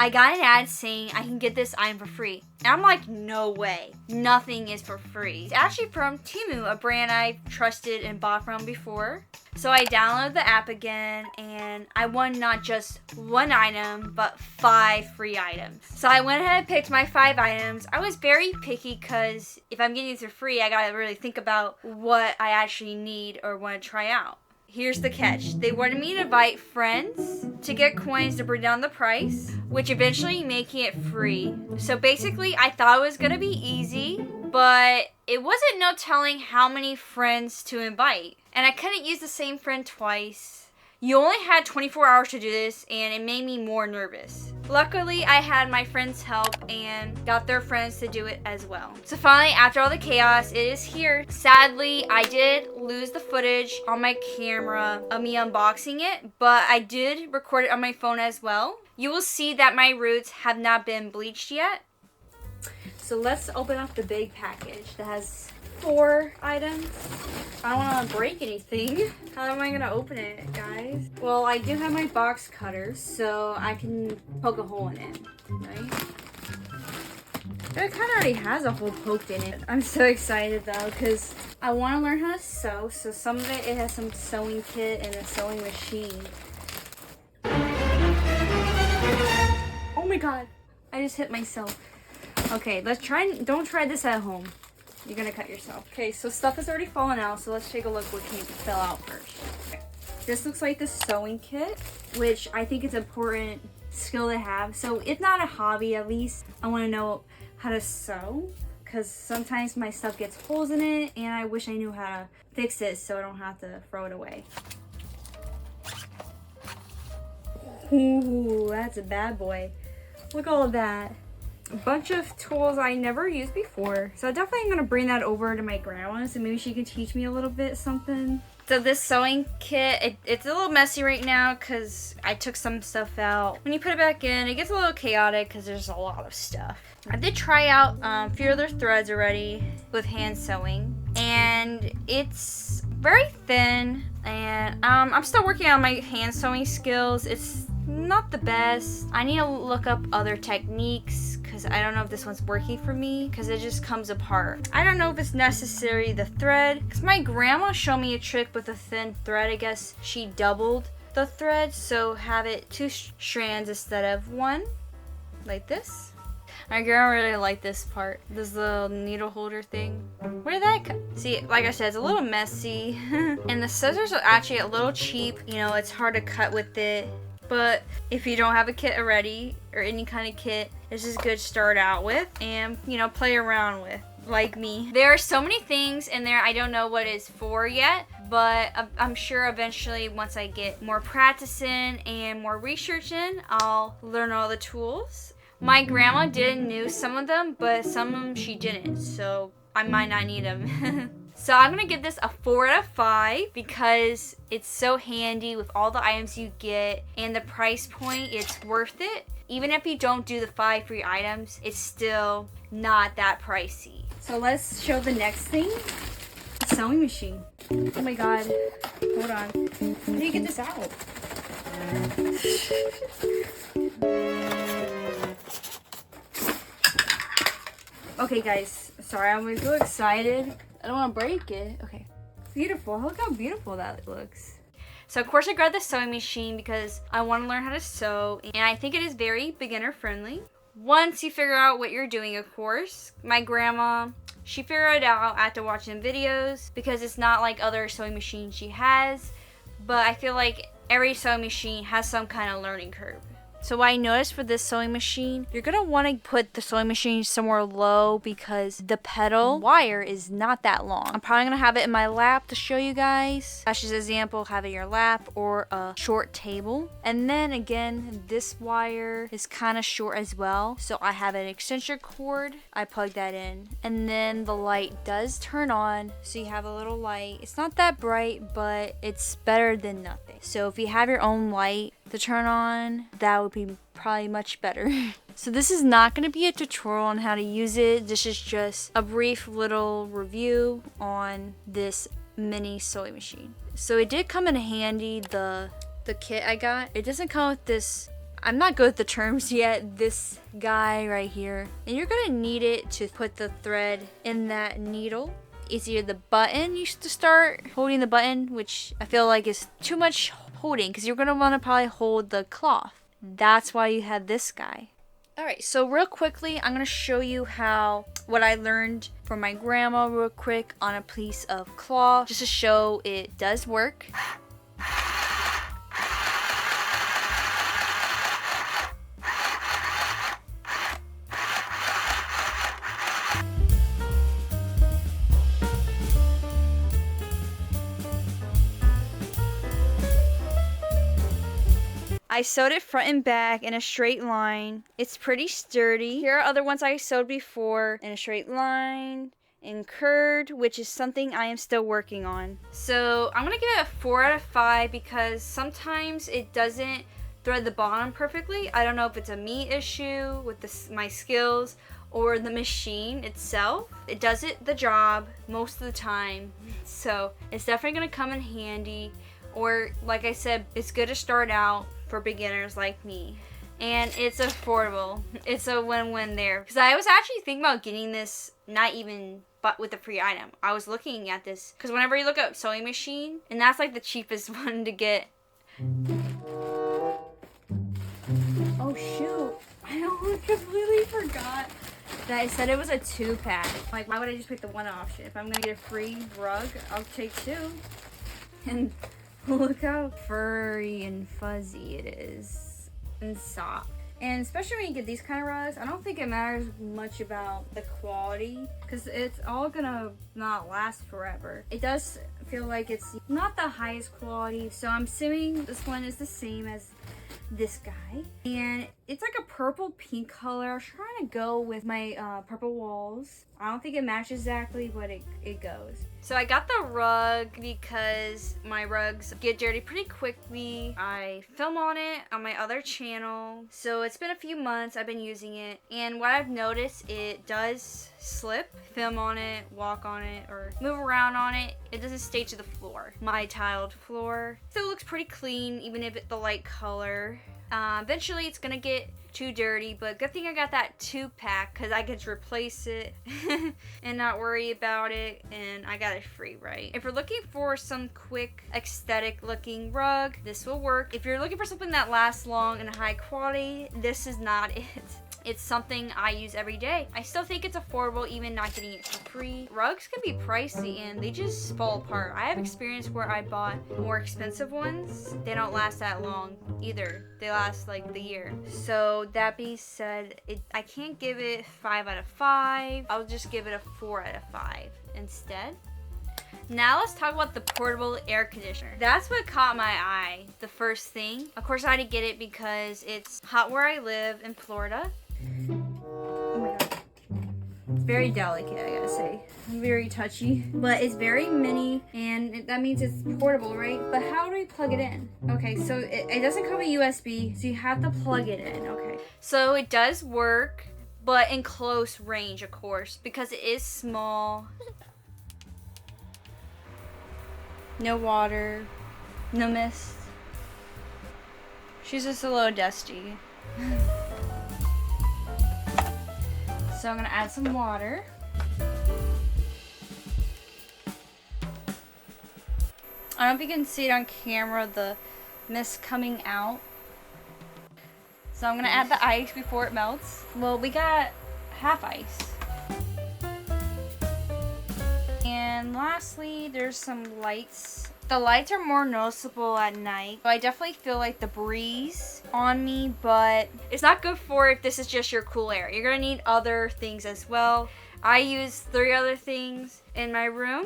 I got an ad saying I can get this item for free. And I'm like, no way. Nothing is for free. It's actually from TEMU, a brand I've trusted and bought from before. So I downloaded the app again and I won not just one item, but 5 free items. So I went ahead and picked my 5 items. I was very picky because if I'm getting these for free, I gotta really think about what I actually need or want to try out. Here's the catch. They wanted me to invite friends to get coins to bring down the price, which eventually making it free. So basically, I thought it was gonna be easy, but it wasn't no telling how many friends to invite. And I couldn't use the same friend twice. You only had 24 hours to do this, and it made me more nervous. Luckily, I had my friends help and got their friends to do it as well. So finally, after all the chaos, it is here. Sadly, I did lose the footage on my camera of me unboxing it, but I did record it on my phone as well. You will see that my roots have not been bleached yet. So let's open up the big package that has 4 items. I don't want to break anything. How am I going to open it, guys? Well, I do have my box cutter, so I can poke a hole in it, right? It kind of already has a hole poked in it. I'm so excited though, because I want to learn how to sew. So some of it has some sewing kit and a sewing machine. Oh my god, I just hit myself. Okay, let's try. Don't try this at home. You're gonna cut yourself. Okay, so stuff has already fallen out, so let's take a look what fell out first. Okay. This looks like the sewing kit, which I think is an important skill to have. So if not a hobby, at least I want to know how to sew, because sometimes my stuff gets holes in it and I wish I knew how to fix it so I don't have to throw it away. Ooh, that's a bad boy. Look at all of that. A bunch of tools I never used before. So I definitely am gonna bring that over to my grandma, so maybe she can teach me a little bit something. So this sewing kit, it's a little messy right now because I took some stuff out. When you put it back in, it gets a little chaotic because there's a lot of stuff. I did try out a few other threads already with hand sewing, and it's very thin, and I'm still working on my hand sewing skills. It's not the best. I need to look up other techniques because I don't know if this one's working for me because it just comes apart. I don't know if it's necessary the thread, because my grandma showed me a trick with a thin thread. I guess she doubled the thread, so have it 2 strands instead of 1, like this. My grandma really liked this part, this little needle holder thing. Where did that come? See, like I said, it's a little messy and the scissors are actually a little cheap. You know, it's hard to cut with it. But if you don't have a kit already, or any kind of kit, this is good to start out with and, you know, play around with, like me. There are so many things in there I don't know what it's for yet, but I'm sure eventually once I get more practice in and more research in, I'll learn all the tools. My grandma did knew some of them, but some of them she didn't, so I might not need them. So I'm going to give this a 4 out of 5 because it's so handy with all the items you get and the price point. It's worth it. Even if you don't do the 5 free items, it's still not that pricey. So let's show the next thing. A sewing machine. Oh my god. Hold on. How do you get this out? Okay guys, sorry, I'm so excited. I don't want to break it. Okay. Beautiful. Look how beautiful that looks. So of course I grabbed the sewing machine because I want to learn how to sew, and I think it is very beginner friendly. Once you figure out what you're doing, of course. My grandma, she figured it out after watching videos because it's not like other sewing machines she has, but I feel like every sewing machine has some kind of learning curve. So what I noticed for this sewing machine, you're going to want to put the sewing machine somewhere low because the pedal wire is not that long. I'm probably going to have it in my lap to show you guys. That's just an example, have it in your lap or a short table. And then again, this wire is kind of short as well. So I have an extension cord. I plug that in. And then the light does turn on. So you have a little light. It's not that bright, but it's better than nothing. So if you have your own light to turn on, that would be probably much better. So this is not going to be a tutorial on how to use it. This is just a brief little review on this mini sewing machine. So it did come in handy, the kit I got. It doesn't come with this I'm not good at the terms yet, this guy right here. And you're gonna need it to put the thread in that needle. It's either the button, you should start holding the button, which I feel like is too much holding because you're gonna wanna probably hold the cloth. That's why you have this guy. Alright, so real quickly, I'm gonna show you what I learned from my grandma real quick on a piece of cloth, just to show it does work. I sewed it front and back in a straight line. It's pretty sturdy. Here are other ones I sewed before in a straight line, in curved, which is something I am still working on. So I'm gonna give it a 4 out of 5 because sometimes it doesn't thread the bottom perfectly. I don't know if it's a me issue with my skills or the machine itself. It does the job most of the time. So it's definitely gonna come in handy. Or like I said, it's good to start out for beginners like me, and it's affordable. It's a win-win there, because I was actually thinking about getting this, not even but with the free item. I was looking at this because whenever you look up sewing machine, and that's like the cheapest one to get. Oh shoot, I almost completely forgot that I said it was a 2-pack. Like, why would I just pick the one option? If I'm gonna get a free rug, I'll take 2. And look how furry and fuzzy it is and soft. And especially when you get these kind of rugs, I don't think it matters much about the quality because it's all gonna not last forever. It does feel like it's not the highest quality, so I'm assuming this one is the same as this guy. And it's like a purple pink color. I was trying to go with my purple walls. I don't think it matches exactly, but it goes. So I got the rug because my rugs get dirty pretty quickly. I film on it on my other channel. So it's been a few months I've been using it. And what I've noticed, it does slip. Film on it, walk on it, or move around on it. It doesn't stay to the floor. My tiled floor. So it looks pretty clean, even if it's the light color. Eventually it's gonna get too dirty, but good thing I got that 2-pack because I could replace it and not worry about it, and I got it free, right? If you're looking for some quick aesthetic looking rug, this will work. If you're looking for something that lasts long and high quality, this is not it. It's something I use every day. I still think it's affordable, even not getting it for free. Rugs can be pricey and they just fall apart. I have experience where I bought more expensive ones. They don't last that long either. They last like the year. So that being said, I can't give it 5 out of 5. I'll just give it a 4 out of 5 instead. Now let's talk about the portable air conditioner. That's what caught my eye, the first thing. Of course I had to get it because it's hot where I live in Florida. Oh my god. It's very delicate, I gotta say. Very touchy. But it's very mini, and that means it's portable, right? But how do we plug it in? Okay, so it doesn't come with USB, so you have to plug it in, okay. So it does work, but in close range, of course, because it is small. No water, no mist. She's just a little dusty. So I'm gonna add some water. I don't know if you can see it on camera, the mist coming out. So I'm gonna add the ice before it melts. Well, we got half ice. And lastly, there's some lights. The lights are more noticeable at night. I definitely feel like the breeze on me, but it's not good for if this is just your cool air. You're gonna need other things as well. I use 3 other things in my room,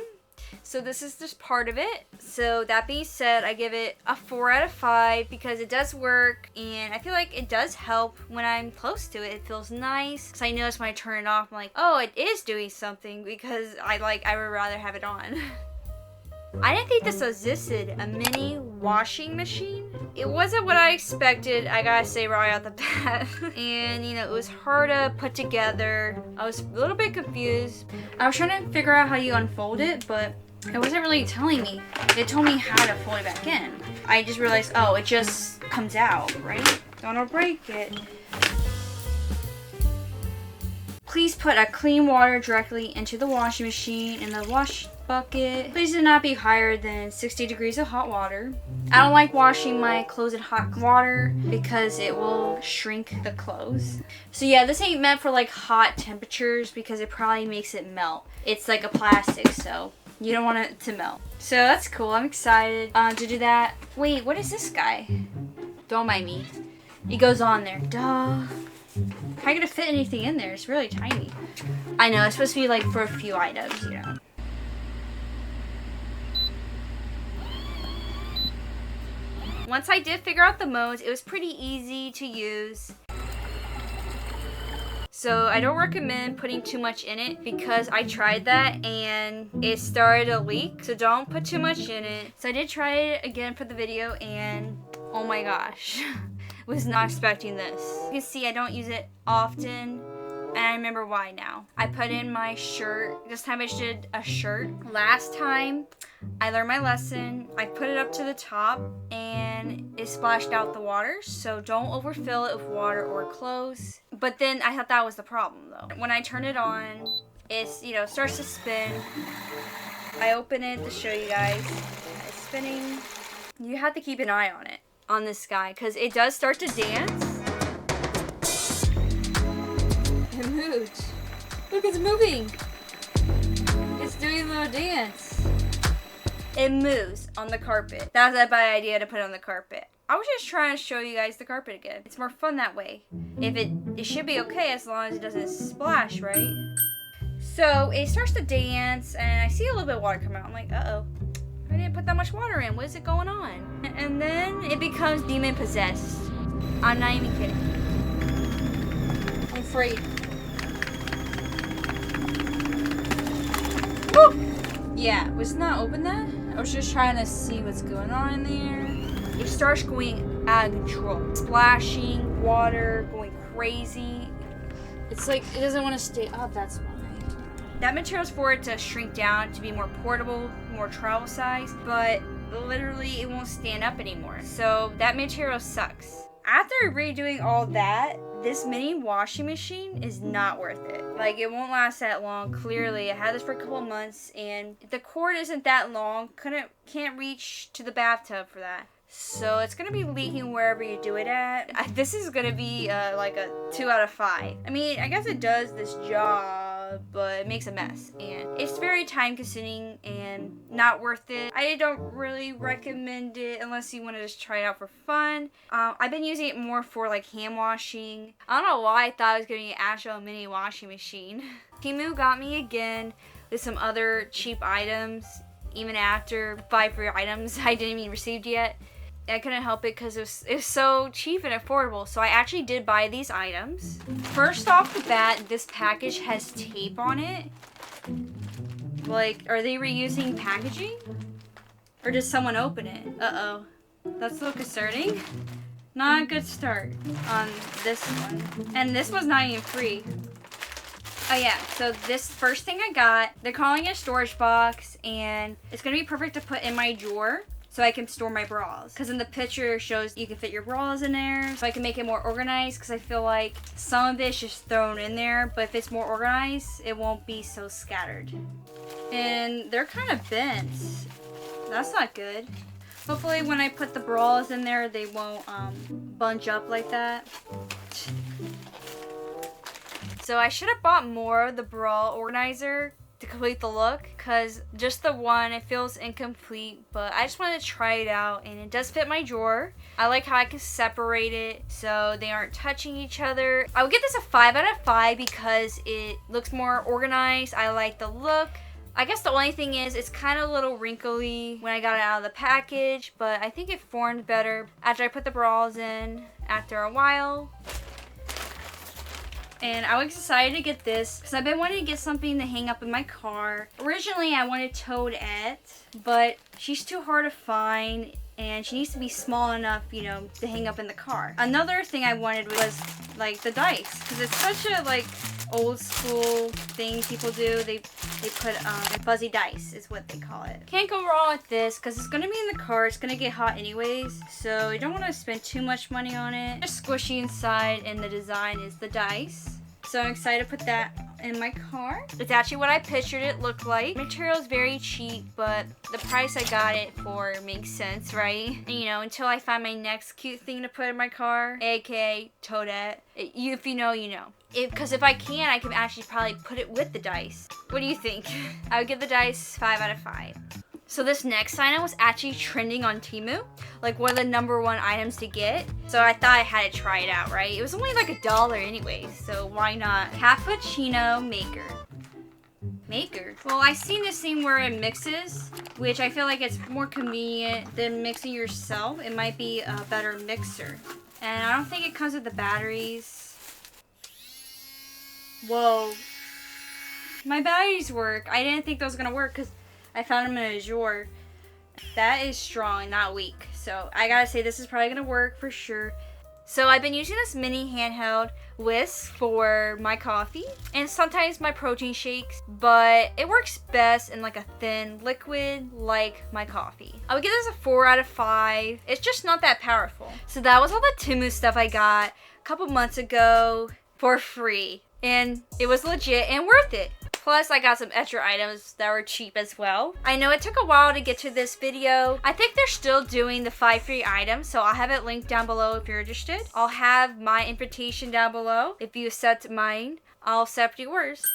so this is just part of it. So that being said, I give it a 4 out of 5 because it does work, and I feel like it does help when I'm close to it. It feels nice because I notice when I turn it off, I'm like, oh, it is doing something, because I would rather have it on. I didn't think this existed, a mini washing machine. It wasn't what I expected, I gotta say right out the bat. And you know, it was hard to put together. I was a little bit confused. I was trying to figure out how you unfold it, but it wasn't really telling me. It told me how to fold it back in. I just realized, oh, it just comes out, right? Don't break it. Please put a clean water directly into the washing machine in the wash bucket. Please do not be higher than 60 degrees of hot water. I don't like washing my clothes in hot water because it will shrink the clothes. So yeah, this ain't meant for like hot temperatures because it probably makes it melt. It's like a plastic, so you don't want it to melt. So that's cool. I'm excited to do that. Wait, what is this guy? Don't mind me. He goes on there. Duh. How are you gonna fit anything in there? It's really tiny. I know, it's supposed to be like for a few items, you know. Once I did figure out the modes, it was pretty easy to use. So I don't recommend putting too much in it because I tried that and it started to leak. So don't put too much in it. So I did try it again for the video and oh my gosh. Was not expecting this. You can see I don't use it often. And I remember why now. I put in my shirt. This time I did a shirt. Last time I learned my lesson. I put it up to the top and it splashed out the water. So don't overfill it with water or clothes. But then I thought that was the problem though. When I turn it on, it's, you know, starts to spin. I open it to show you guys. It's spinning. You have to keep an eye on it, on this guy, because it does start to dance. It moved. Look, it's moving. It's doing a little dance. It moves on the carpet. That was a bad idea to put it on the carpet. I was just trying to show you guys the carpet again. It's more fun that way. It should be okay as long as it doesn't splash, right? So it starts to dance and I see a little bit of water come out. I'm like, uh-oh. I didn't put that much water in. What is it going on? And then it becomes demon possessed. I'm not even kidding. I'm afraid. Woo! Yeah, was not open that. I was just trying to see what's going on in there. It starts going out of control. Splashing, water, going crazy. It's like it doesn't want to stay up, that's why. That material is for it to shrink down to be more portable, more travel size, but literally it won't stand up anymore. So that material sucks. After redoing all that, this mini washing machine is not worth it. Like, it won't last that long. Clearly, I had this for a couple of months and the cord isn't that long. Can't reach to the bathtub for that. So it's gonna be leaking wherever you do it at. This is gonna be like a 2 out of 5. I mean, I guess it does this job, but it makes a mess. And it's very time consuming and not worth it. I don't really recommend it unless you want to just try it out for fun. I've been using it more for like hand washing. I don't know why I thought I was getting an actual mini washing machine. TEMU got me again with some other cheap items, even after 5 free items I didn't even receive yet. I couldn't help it because it was so cheap and affordable. So I actually did buy these items. First off the bat, this package has tape on it. Like, are they reusing packaging? Or did someone open it? Uh-oh. That's a little concerning. Not a good start on this one. And this was not even free. Oh yeah, so this first thing I got, they're calling it a storage box, and it's going to be perfect to put in my drawer. So I can store my bras. Because in the picture it shows you can fit your bras in there. So I can make it more organized because I feel like some of it's just thrown in there. But if it's more organized, it won't be so scattered. And they're kind of bent. That's not good. Hopefully when I put the bras in there, they won't bunch up like that. So I should have bought more of the bra organizer to complete the look, because just the one, it feels incomplete, but I just wanted to try it out, and it does fit my drawer. I like how I can separate it so they aren't touching each other. I would give this a 5 out of 5 because it looks more organized. I like the look. I guess the only thing is it's kind of a little wrinkly when I got it out of the package, but I think it formed better after I put the bras in after a while. And I was excited to get this because I've been wanting to get something to hang up in my car. Originally, I wanted Toadette, but she's too hard to find and she needs to be small enough, you know, to hang up in the car. Another thing I wanted was like the dice, because it's such a like old school thing people do. They put fuzzy dice is what they call it. Can't go wrong with this because it's gonna be in the car. It's gonna get hot anyways, so you don't want to spend too much money on it. Just squishy inside, and the design is the dice. So I'm excited to put that in my car. It's actually what I pictured it looked like. Material is very cheap, but the price I got it for makes sense, right? And you know, until I find my next cute thing to put in my car, aka Toadette. If you know, you know. Because if I can actually probably put it with the dice. What do you think? I would give the dice 5 out of 5. So this next item was actually trending on TEMU, like one of the #1 items to get. So I thought I had to try it out, right? It was only like $1 anyways, so why not? Cappuccino maker. Well, I've seen this thing where it mixes, which I feel like it's more convenient than mixing yourself. It might be a better mixer. And I don't think it comes with the batteries. Whoa. My batteries work. I didn't think those were gonna work because I found them in a drawer. That is strong, not weak. So I gotta say this is probably gonna work for sure. So I've been using this mini handheld Whisk for my coffee and sometimes my protein shakes, but it works best in like a thin liquid like my coffee. I would give this a 4 out of 5. It's just not that powerful. So that was all the TEMU stuff I got a couple months ago for free, and it was legit and worth it. Plus, I got some extra items that were cheap as well. I know it took a while to get to this video. I think they're still doing the 5 free items, so I'll have it linked down below if you're interested. I'll have my invitation down below. If you accept mine, I'll accept yours.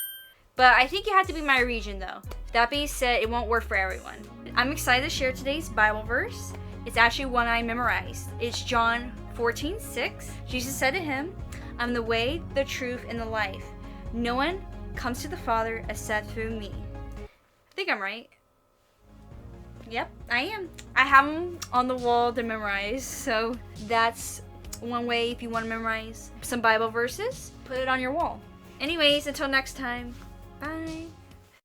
But I think you have to be my region though. That being said, it won't work for everyone. I'm excited to share today's Bible verse. It's actually one I memorized. It's John 14:6. Jesus said to him, "I'm the way, the truth, and the life. No one comes to the Father except through me." I think I'm right. Yep, I am. I have them on the wall to memorize, so that's one way if you want to memorize some Bible verses. Put it on your wall. Anyways, until next time, bye.